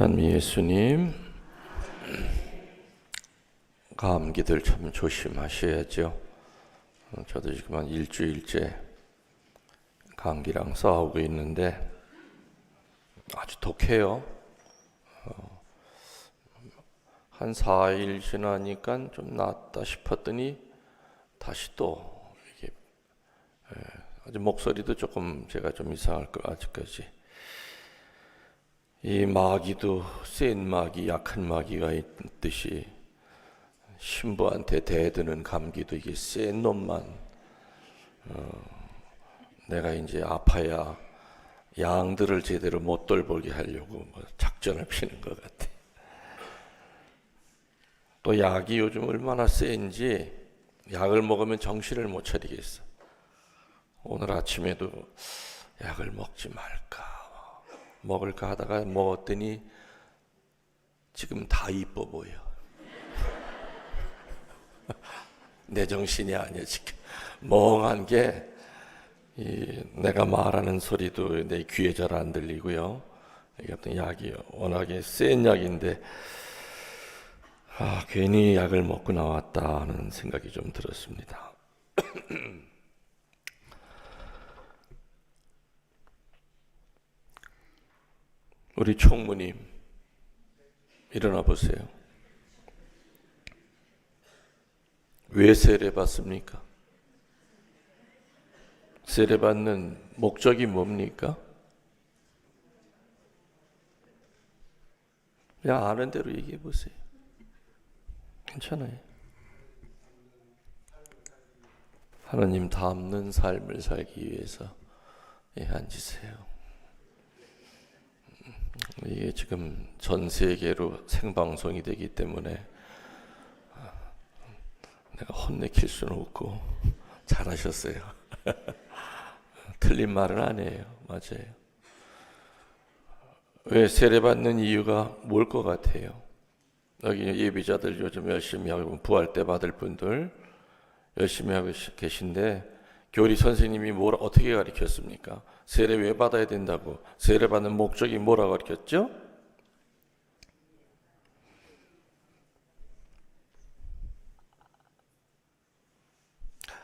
찬미 예수님, 감기들 참 조심하셔야죠. 저도 지금 한 일주일째 감기랑 싸우고 있는데 아주 독해요. 한 4일 지나니까 좀 낫다 싶었더니 다시 또 이게 아주 목소리도 조금 제가 좀 이상할 거 아직까지. 이 마귀도 센 마귀, 약한 마귀가 있듯이 신부한테 대드는 감기도 이게 센 놈만 내가 이제 아파야 양들을 제대로 못 돌보게 하려고 작전을 피는 것 같아. 또 약이 요즘 얼마나 센지 약을 먹으면 정신을 못 차리겠어. 오늘 아침에도 약을 먹지 말까 먹을까 하다가 먹었더니 지금 다 이뻐 보여. 내 정신이 아니야 지금. 멍한 게 내가 말하는 소리도 내 귀에 잘 안 들리고요. 이게 어떤 약이 워낙에 센 약인데 괜히 약을 먹고 나왔다 하는 생각이 좀 들었습니다. 우리 총무님 일어나 보세요. 왜 세례받습니까? 세례받는 목적이 뭡니까? 그냥 아는 대로 얘기해 보세요. 괜찮아요. 하나님 닮는 삶을 살기 위해서 앉으세요. 이게 지금 전 세계로 생방송이 되기 때문에 내가 혼내킬 수는 없고 잘하셨어요. 틀린 말은 아니에요. 맞아요. 왜 세례받는 이유가 뭘 것 같아요? 여기 예비자들 요즘 열심히 하고 부활 때 받을 분들 열심히 하고 계신데 교리 선생님이 어떻게 가르쳤습니까? 세례 왜 받아야 된다고? 세례 받는 목적이 뭐라고 가르쳤죠?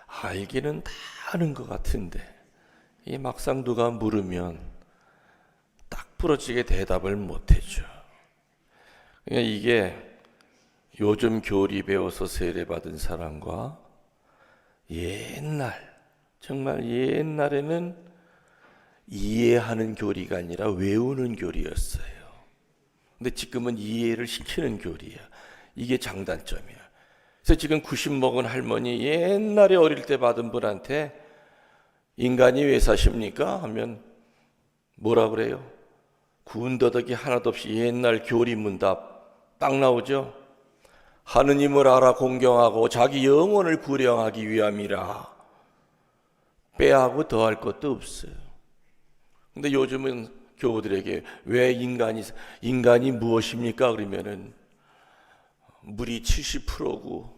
알기는 다 아는 것 같은데 이 막상 누가 물으면 딱 부러지게 대답을 못 해줘. 그러니까 이게 요즘 교리 배워서 세례 받은 사람과 정말 옛날에는 이해하는 교리가 아니라 외우는 교리였어요. 근데 지금은 이해를 시키는 교리야. 이게 장단점이야. 그래서 지금 90 먹은 할머니 옛날에 어릴 때 받은 분한테 인간이 왜 사십니까? 하면 뭐라 그래요? 군더더기 하나도 없이 옛날 교리 문답 딱 나오죠. 하느님을 알아 공경하고 자기 영혼을 구령하기 위함이라. 빼하고 더할 것도 없어요. 근데 요즘은 교우들에게 왜 인간이 무엇입니까? 그러면은 물이 70%고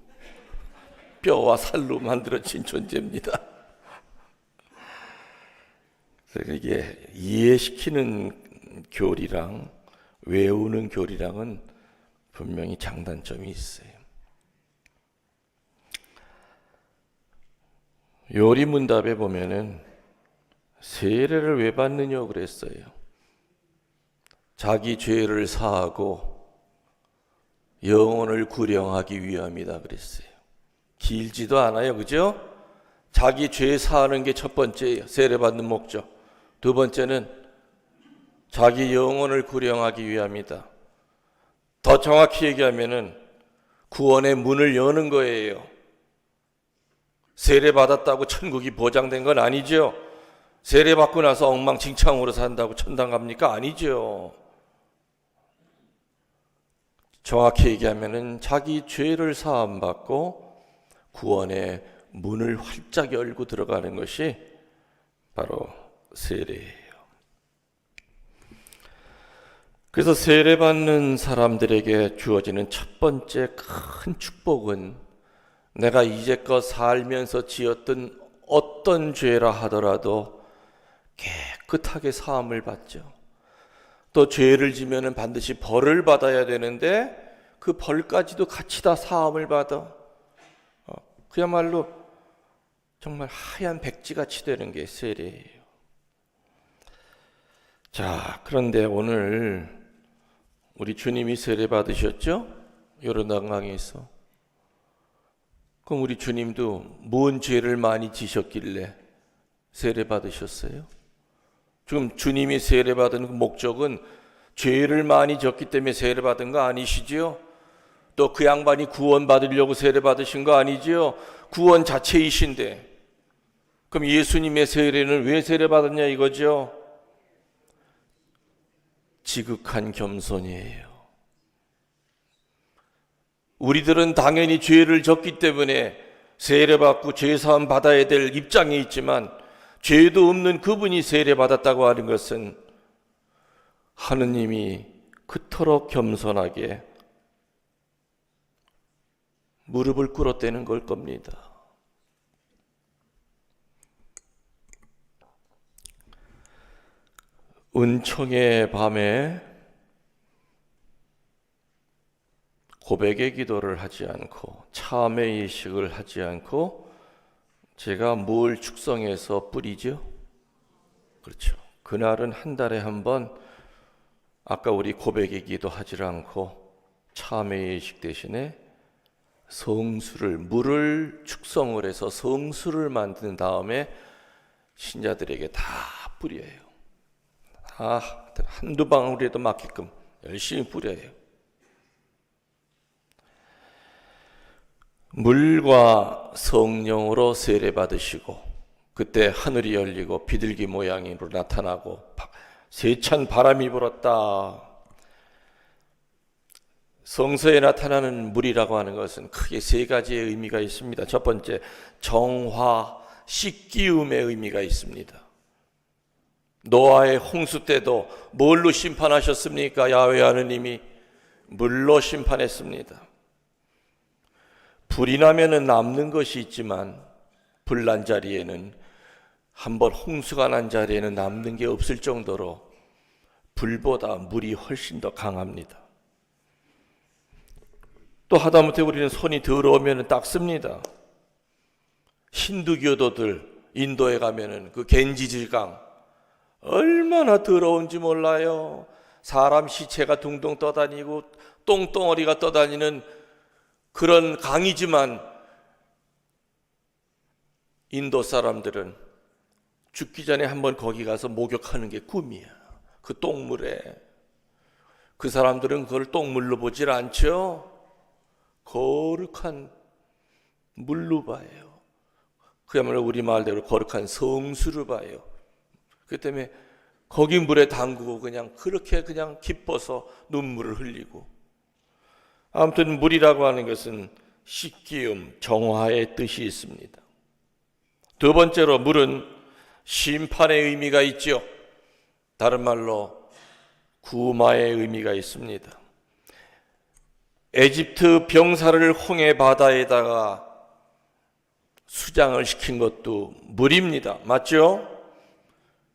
뼈와 살로 만들어진 존재입니다. 그래서 이게 이해시키는 교리랑 외우는 교리랑은 분명히 장단점이 있어요. 요리문답에 보면은 세례를 왜 받느냐 그랬어요. 자기 죄를 사하고 영혼을 구령하기 위함이다 그랬어요. 길지도 않아요, 그죠? 자기 죄 사하는 게 첫 번째예요. 세례 받는 목적. 두 번째는 자기 영혼을 구령하기 위함이다. 더 정확히 얘기하면은 구원의 문을 여는 거예요. 세례 받았다고 천국이 보장된 건 아니죠. 세례 받고 나서 엉망진창으로 산다고 천당 갑니까? 아니죠. 정확히 얘기하면은 자기 죄를 사함 받고 구원의 문을 활짝 열고 들어가는 것이 바로 세례예요. 그래서 세례받는 사람들에게 주어지는 첫 번째 큰 축복은 내가 이제껏 살면서 지었던 어떤 죄라 하더라도 깨끗하게 사함을 받죠. 또 죄를 지면은 반드시 벌을 받아야 되는데 그 벌까지도 같이 다 사함을 받아. 그야말로 정말 하얀 백지같이 되는 게 세례예요. 자, 그런데 오늘 우리 주님이 세례 받으셨죠? 요르단강에서. 그럼 우리 주님도 뭔 죄를 많이 지셨길래 세례 받으셨어요? 지금 주님이 세례 받은 그 목적은 죄를 많이 졌기 때문에 세례 받은 거 아니시지요? 또 그 양반이 구원 받으려고 세례 받으신 거 아니지요? 구원 자체이신데. 그럼 예수님의 세례는 왜 세례 받았냐 이거죠? 지극한 겸손이에요. 우리들은 당연히 죄를 졌기 때문에 세례받고 죄사함 받아야 될 입장에 있지만 죄도 없는 그분이 세례받았다고 하는 것은 하느님이 그토록 겸손하게 무릎을 꿇었다는 걸 겁니다. 은총의 밤에 고백의 기도를 하지 않고 참회 의식을 하지 않고 제가 뭘 축성해서 뿌리죠? 그렇죠. 그날은 한 달에 한 번 아까 우리 고백의 기도 하지 않고 참회 의식 대신에 성수를 물을 축성을 해서 성수를 만든 다음에 신자들에게 다 뿌려요. 한두 방울이라도 맞게끔 열심히 뿌려요. 물과 성령으로 세례 받으시고 그때 하늘이 열리고 비둘기 모양으로 나타나고 세찬 바람이 불었다. 성서에 나타나는 물이라고 하는 것은 크게 세 가지의 의미가 있습니다. 첫 번째, 정화, 씻기움의 의미가 있습니다. 노아의 홍수 때도 뭘로 심판하셨습니까? 야훼 하느님이 물로 심판했습니다. 불이 나면은 남는 것이 있지만 불난 자리에는 한번 홍수가 난 자리에는 남는 게 없을 정도로 불보다 물이 훨씬 더 강합니다. 또 하다못해 우리는 손이 더러우면 닦습니다. 힌두교도들 인도에 가면은 그 겐지질강 얼마나 더러운지 몰라요. 사람 시체가 둥둥 떠다니고 똥덩어리가 떠다니는 그런 강이지만 인도 사람들은 죽기 전에 한번 거기 가서 목욕하는 게 꿈이야. 그 똥물에. 그 사람들은 그걸 똥물로 보질 않죠. 거룩한 물로 봐요. 그야말로 우리 말대로 거룩한 성수를 봐요. 그 때문에 거기 물에 담그고 그냥 그렇게 그냥 기뻐서 눈물을 흘리고. 아무튼 물이라고 하는 것은 씻기움, 정화의 뜻이 있습니다. 두 번째로 물은 심판의 의미가 있죠. 다른 말로 구마의 의미가 있습니다. 에집트 병사를 홍해 바다에다가 수장을 시킨 것도 물입니다. 맞죠?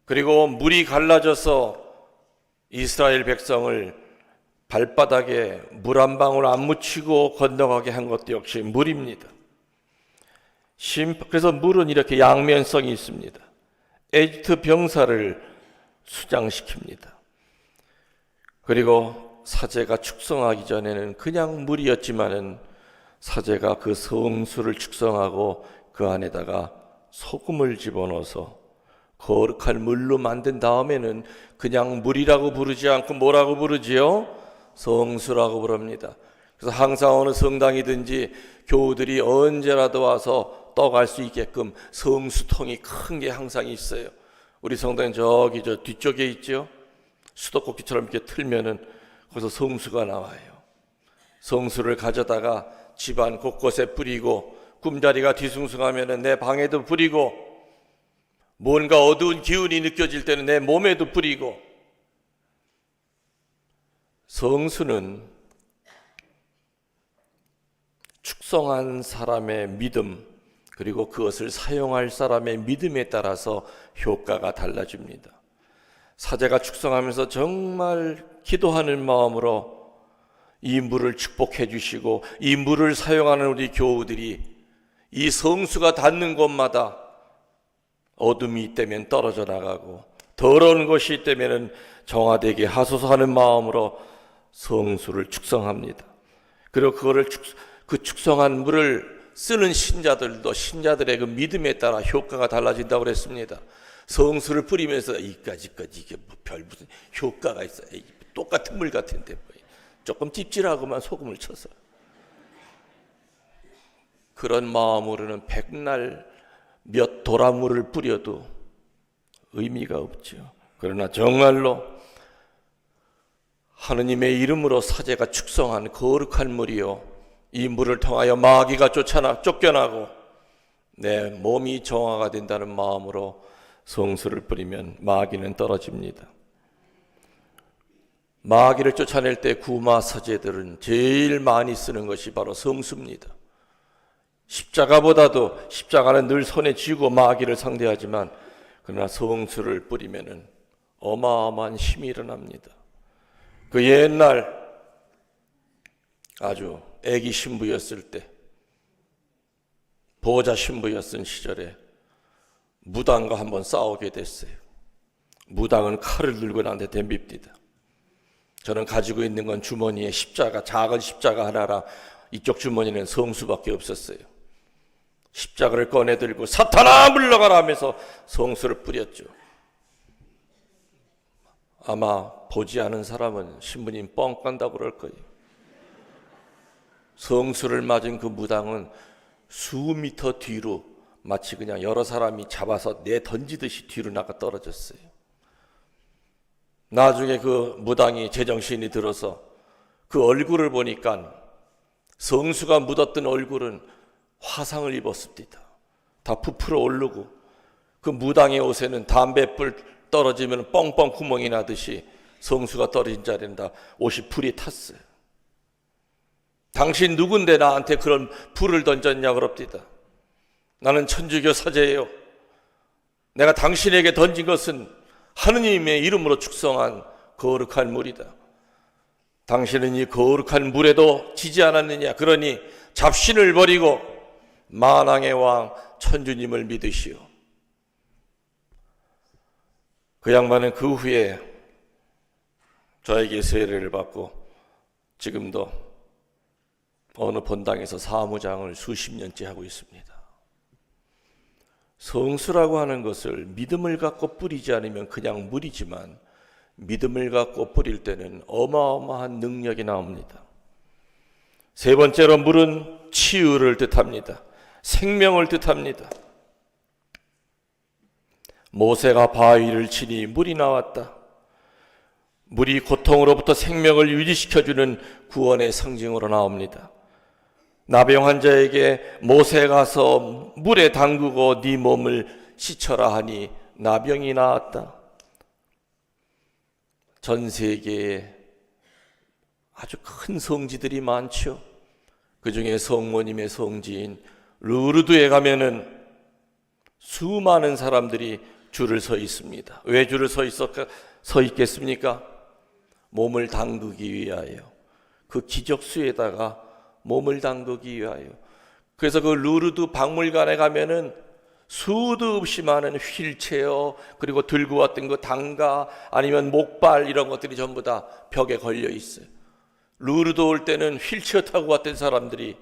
그리고 물이 갈라져서 이스라엘 백성을 발바닥에 물 한 방울 안 묻히고 건너가게 한 것도 역시 물입니다. 그래서 물은 이렇게 양면성이 있습니다. 에집트 병사를 수장시킵니다. 그리고 사제가 축성하기 전에는 그냥 물이었지만은 사제가 그 성수를 축성하고 그 안에다가 소금을 집어넣어서 거룩한 물로 만든 다음에는 그냥 물이라고 부르지 않고 뭐라고 부르지요? 성수라고 부릅니다. 그래서 항상 어느 성당이든지 교우들이 언제라도 와서 떠갈 수 있게끔 성수통이 큰 게 항상 있어요. 우리 성당은 저기 저 뒤쪽에 있죠. 수도꼭지처럼 이렇게 틀면은 거기서 성수가 나와요. 성수를 가져다가 집안 곳곳에 뿌리고 꿈자리가 뒤숭숭하면은 내 방에도 뿌리고 뭔가 어두운 기운이 느껴질 때는 내 몸에도 뿌리고. 성수는 축성한 사람의 믿음 그리고 그것을 사용할 사람의 믿음에 따라서 효과가 달라집니다. 사제가 축성하면서 정말 기도하는 마음으로 이 물을 축복해 주시고 이 물을 사용하는 우리 교우들이 이 성수가 닿는 곳마다 어둠이 있다면 떨어져 나가고 더러운 것이 있다면 정화되게 하소서 하는 마음으로 성수를 축성합니다. 그리고 그 축성한 물을 쓰는 신자들도 신자들의 그 믿음에 따라 효과가 달라진다고 그랬습니다. 성수를 뿌리면서 이까지까지 이게 별 무슨 효과가 있어? 똑같은 물 같은데 조금 찝찝하고만 소금을 쳐서 그런 마음으로는 백날 몇 도라물을 뿌려도 의미가 없죠. 그러나 정말로 하느님의 이름으로 사제가 축성한 거룩한 물이요, 이 물을 통하여 마귀가 쫓겨나고 내 몸이 정화가 된다는 마음으로 성수를 뿌리면 마귀는 떨어집니다. 마귀를 쫓아낼 때 구마 사제들은 제일 많이 쓰는 것이 바로 성수입니다. 십자가보다도 십자가는 늘 손에 쥐고 마귀를 상대하지만 그러나 성수를 뿌리면 어마어마한 힘이 일어납니다. 그 옛날 아주 애기 신부였을 때, 보호자 신부였던 시절에 무당과 한번 싸우게 됐어요. 무당은 칼을 들고 나한테 덤빕니다. 저는 가지고 있는 건 주머니에 십자가, 작은 십자가 하나랑 이쪽 주머니는 성수밖에 없었어요. 십자가를 꺼내 들고 사탄아 물러가라 하면서 성수를 뿌렸죠. 아마 보지 않은 사람은 신부님 뻥 깐다고 그럴 거예요. 성수를 맞은 그 무당은 수미터 뒤로 마치 그냥 여러 사람이 잡아서 내 던지듯이 뒤로 나가 떨어졌어요. 나중에 그 무당이 제정신이 들어서 그 얼굴을 보니까 성수가 묻었던 얼굴은 화상을 입었습니다. 다 부풀어 오르고 그 무당의 옷에는 담뱃불 떨어지면 뻥뻥 구멍이 나듯이 성수가 떨어진 자리는 다 옷이 불이 탔어요. 당신 누군데 나한테 그런 불을 던졌냐 그럽니다. 나는 천주교 사제예요. 내가 당신에게 던진 것은 하느님의 이름으로 축성한 거룩한 물이다. 당신은 이 거룩한 물에도 지지 않았느냐. 그러니 잡신을 버리고 만왕의 왕 천주님을 믿으시오. 그 양반은 그 후에 저에게 세례를 받고 지금도 어느 본당에서 사무장을 수십 년째 하고 있습니다. 성수라고 하는 것을 믿음을 갖고 뿌리지 않으면 그냥 물이지만 믿음을 갖고 뿌릴 때는 어마어마한 능력이 나옵니다. 세 번째로 물은 치유를 뜻합니다. 생명을 뜻합니다. 모세가 바위를 치니 물이 나왔다. 물이 고통으로부터 생명을 유지시켜주는 구원의 상징으로 나옵니다. 나병 환자에게 모세 가서 물에 담그고 네 몸을 씻어라 하니 나병이 나았다. 전 세계에 아주 큰 성지들이 많죠. 그 중에 성모님의 성지인 루르드에 가면은 수많은 사람들이 줄을 서 있습니다. 왜 줄을 서 있겠습니까? 몸을 담그기 위하여. 그 기적수에다가 몸을 담그기 위하여. 그래서 그 루르드 박물관에 가면은 수도 없이 많은 휠체어, 그리고 들고 왔던 그 당가, 아니면 목발 이런 것들이 전부 다 벽에 걸려 있어요. 루르드 올 때는 휠체어 타고 왔던 사람들이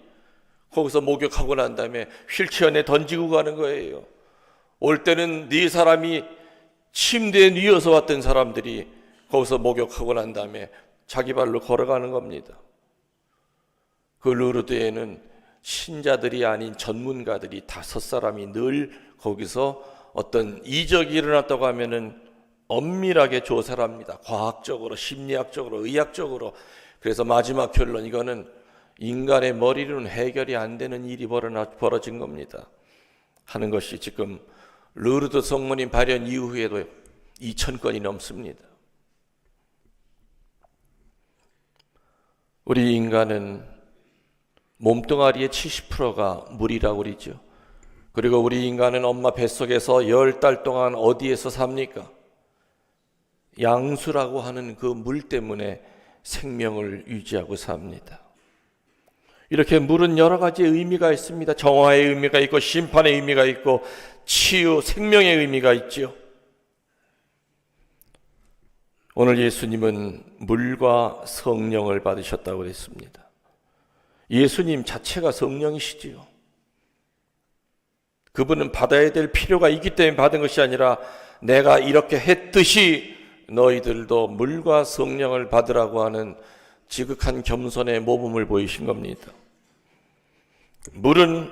거기서 목욕하고 난 다음에 휠체어 내 던지고 가는 거예요. 올 때는 네 사람이 침대에 누워서 왔던 사람들이 거기서 목욕하고 난 다음에 자기 발로 걸어가는 겁니다. 그 루르드에는 신자들이 아닌 전문가들이 5사람이 늘 거기서 어떤 이적이 일어났다고 하면은 엄밀하게 조사를 합니다. 과학적으로, 심리학적으로, 의학적으로. 그래서 마지막 결론, 이거는 인간의 머리로는 해결이 안 되는 일이 벌어진 겁니다. 하는 것이 지금 루르드 성모님 발현 이후에도 2,000건이 넘습니다. 우리 인간은 몸뚱아리의 70%가 물이라고 그러죠. 그리고 우리 인간은 엄마 뱃속에서 10달 동안 어디에서 삽니까? 양수라고 하는 그 물 때문에 생명을 유지하고 삽니다. 이렇게 물은 여러 가지 의미가 있습니다. 정화의 의미가 있고 심판의 의미가 있고 치유, 생명의 의미가 있죠. 오늘 예수님은 물과 성령을 받으셨다고 그랬습니다. 예수님 자체가 성령이시지요. 그분은 받아야 될 필요가 있기 때문에 받은 것이 아니라 내가 이렇게 했듯이 너희들도 물과 성령을 받으라고 하는 지극한 겸손의 모범을 보이신 겁니다. 물은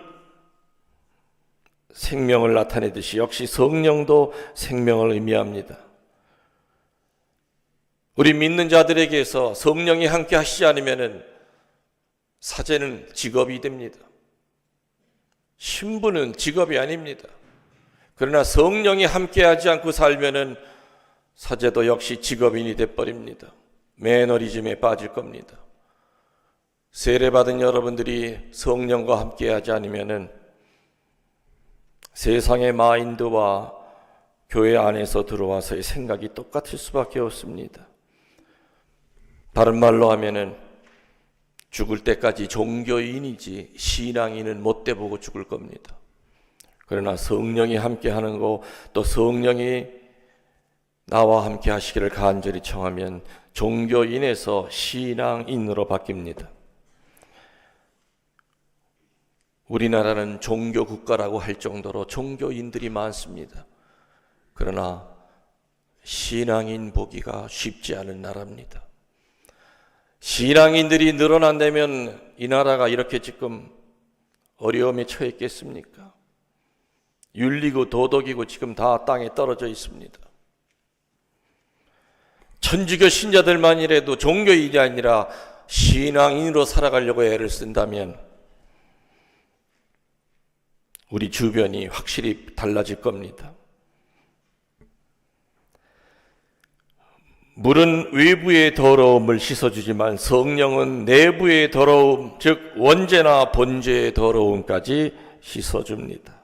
생명을 나타내듯이 역시 성령도 생명을 의미합니다. 우리 믿는 자들에게서 성령이 함께 하시지 않으면 사제는 직업이 됩니다. 신부는 직업이 아닙니다. 그러나 성령이 함께하지 않고 살면은 사제도 역시 직업인이 돼버립니다. 매너리즘에 빠질 겁니다. 세례받은 여러분들이 성령과 함께하지 않으면은 세상의 마인드와 교회 안에서 들어와서의 생각이 똑같을 수밖에 없습니다. 다른 말로 하면은 죽을 때까지 종교인이지 신앙인은 못 돼보고 죽을 겁니다. 그러나 성령이 함께하는 거, 또 성령이 나와 함께 하시기를 간절히 청하면 종교인에서 신앙인으로 바뀝니다. 우리나라는 종교 국가라고 할 정도로 종교인들이 많습니다. 그러나 신앙인 보기가 쉽지 않은 나라입니다. 신앙인들이 늘어난다면 이 나라가 이렇게 지금 어려움에 처했겠습니까? 윤리고 도덕이고 지금 다 땅에 떨어져 있습니다. 천주교 신자들만이라도 종교인이 아니라 신앙인으로 살아가려고 애를 쓴다면 우리 주변이 확실히 달라질 겁니다. 물은 외부의 더러움을 씻어주지만 성령은 내부의 더러움, 즉 원죄나 본죄의 더러움까지 씻어줍니다.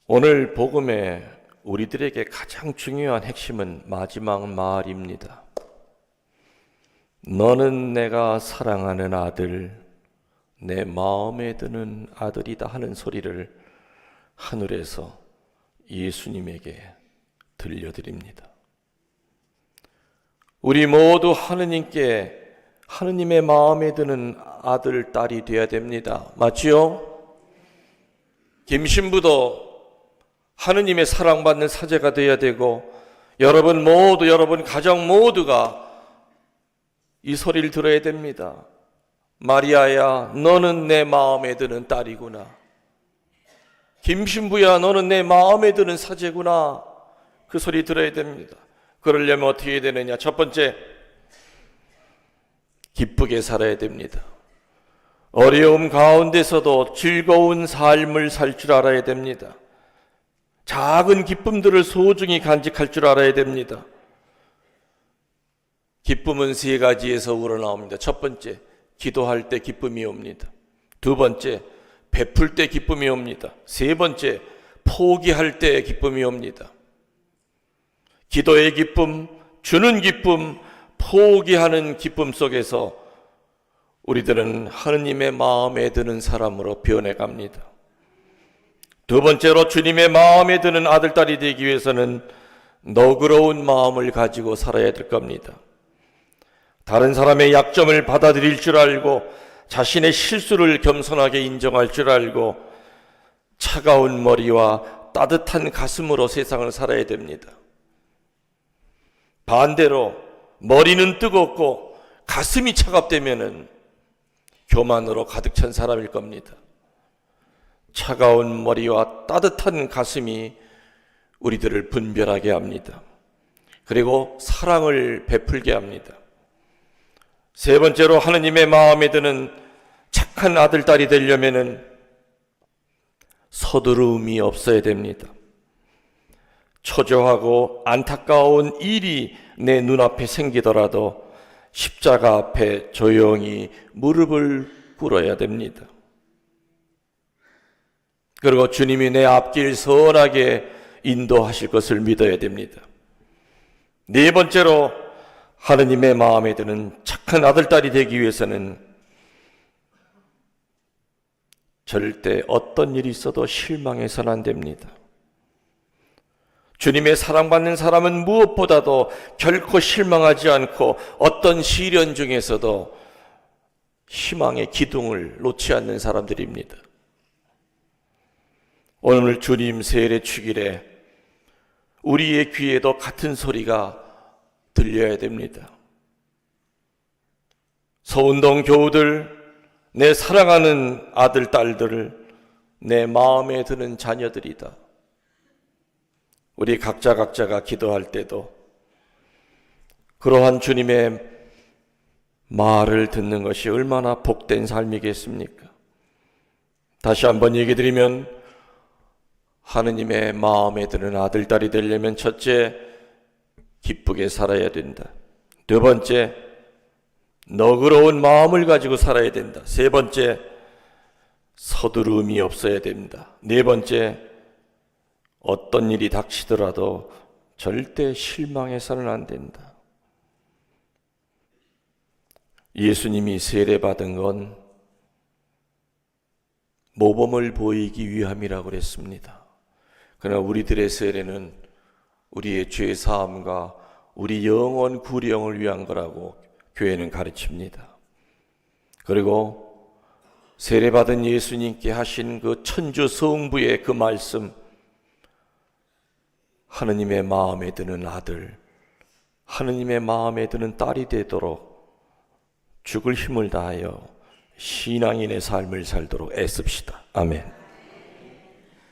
오늘 복음에 우리들에게 가장 중요한 핵심은 마지막 말입니다. 너는 내가 사랑하는 아들, 내 마음에 드는 아들이다 하는 소리를 하늘에서 예수님에게 들려드립니다. 우리 모두 하느님께 하느님의 마음에 드는 아들, 딸이 되어야 됩니다. 맞지요? 김신부도 하느님의 사랑받는 사제가 되어야 되고 여러분 모두, 여러분 가정 모두가 이 소리를 들어야 됩니다. 마리아야, 너는 내 마음에 드는 딸이구나. 김신부야, 너는 내 마음에 드는 사제구나. 그 소리 들어야 됩니다. 그러려면 어떻게 해야 되느냐? 첫 번째, 기쁘게 살아야 됩니다. 어려움 가운데서도 즐거운 삶을 살 줄 알아야 됩니다. 작은 기쁨들을 소중히 간직할 줄 알아야 됩니다. 기쁨은 세 가지에서 우러나옵니다. 첫 번째, 기도할 때 기쁨이 옵니다. 두 번째, 베풀 때 기쁨이 옵니다. 세 번째, 포기할 때 기쁨이 옵니다. 기도의 기쁨, 주는 기쁨, 포기하는 기쁨 속에서 우리들은 하느님의 마음에 드는 사람으로 변해갑니다. 두 번째로 주님의 마음에 드는 아들, 딸이 되기 위해서는 너그러운 마음을 가지고 살아야 될 겁니다. 다른 사람의 약점을 받아들일 줄 알고 자신의 실수를 겸손하게 인정할 줄 알고 차가운 머리와 따뜻한 가슴으로 세상을 살아야 됩니다. 반대로 머리는 뜨겁고 가슴이 차갑다면은 교만으로 가득 찬 사람일 겁니다. 차가운 머리와 따뜻한 가슴이 우리들을 분별하게 합니다. 그리고 사랑을 베풀게 합니다. 세 번째로 하느님의 마음에 드는 착한 아들, 딸이 되려면은 서두름이 없어야 됩니다. 초조하고 안타까운 일이 내 눈앞에 생기더라도 십자가 앞에 조용히 무릎을 꿇어야 됩니다. 그리고 주님이 내 앞길 선하게 인도하실 것을 믿어야 됩니다. 네 번째로 하느님의 마음에 드는 착한 아들딸이 되기 위해서는 절대 어떤 일이 있어도 실망해서는 안 됩니다. 주님의 사랑받는 사람은 무엇보다도 결코 실망하지 않고 어떤 시련 중에서도 희망의 기둥을 놓지 않는 사람들입니다. 오늘 주님 세례 축일에 우리의 귀에도 같은 소리가 들려야 됩니다. 서운동 교우들, 내 사랑하는 아들, 딸들을 내 마음에 드는 자녀들이다. 우리 각자가 기도할 때도 그러한 주님의 말을 듣는 것이 얼마나 복된 삶이겠습니까? 다시 한번 얘기 드리면 하느님의 마음에 드는 아들, 딸이 되려면 첫째, 기쁘게 살아야 된다. 두 번째, 너그러운 마음을 가지고 살아야 된다. 세 번째, 서두름이 없어야 됩니다. 네 번째, 어떤 일이 닥치더라도 절대 실망해서는 안 된다. 예수님이 세례받은 건 모범을 보이기 위함이라고 그랬습니다. 그러나 우리들의 세례는 우리의 죄 사함과 우리 영원 구령을 위한 거라고 교회는 가르칩니다. 그리고 세례받은 예수님께 하신 그 천주 성부의 그 말씀, 하느님의 마음에 드는 아들, 하느님의 마음에 드는 딸이 되도록 죽을 힘을 다하여 신앙인의 삶을 살도록 애씁시다. 아멘.